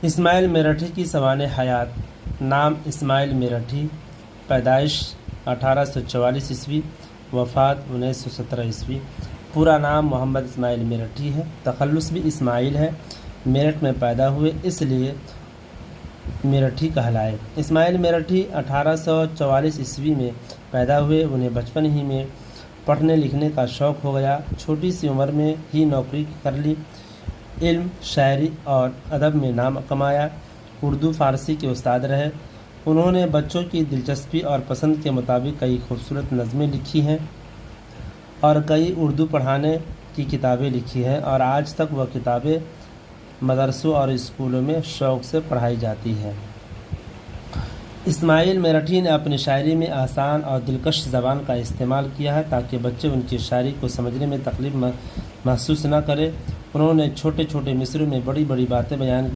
اسماعیل میرٹھی کی سوانح حیات: نام اسماعیل میرٹھی، پیدائش 1844 عیسوی، وفات 1917 عیسوی۔ پورا نام محمد اسماعیل میرٹھی ہے، تخلص بھی اسماعیل ہے، میرٹھ میں پیدا ہوئے اس لیے میرٹھی کہلائے۔ اسماعیل میرٹھی 1844 عیسوی میں پیدا ہوئے۔ انہیں بچپن ہی میں پڑھنے لکھنے کا شوق ہو گیا، چھوٹی سی عمر میں ہی نوکری کر لی، علم، شاعری اور ادب میں نام کمایا، اردو فارسی کے استاد رہے۔ انہوں نے بچوں کی دلچسپی اور پسند کے مطابق کئی خوبصورت نظمیں لکھی ہیں اور کئی اردو پڑھانے کی کتابیں لکھی ہیں، اور آج تک وہ کتابیں مدرسوں اور اسکولوں میں شوق سے پڑھائی جاتی ہیں۔ اسماعیل میرٹھی نے اپنی شاعری میں آسان اور دلکش زبان کا استعمال کیا ہے تاکہ بچے ان کی شاعری کو سمجھنے میں تکلیف محسوس نہ کریں۔ انہوں نے چھوٹے چھوٹے مصرعوں میں بڑی بڑی باتیں بیان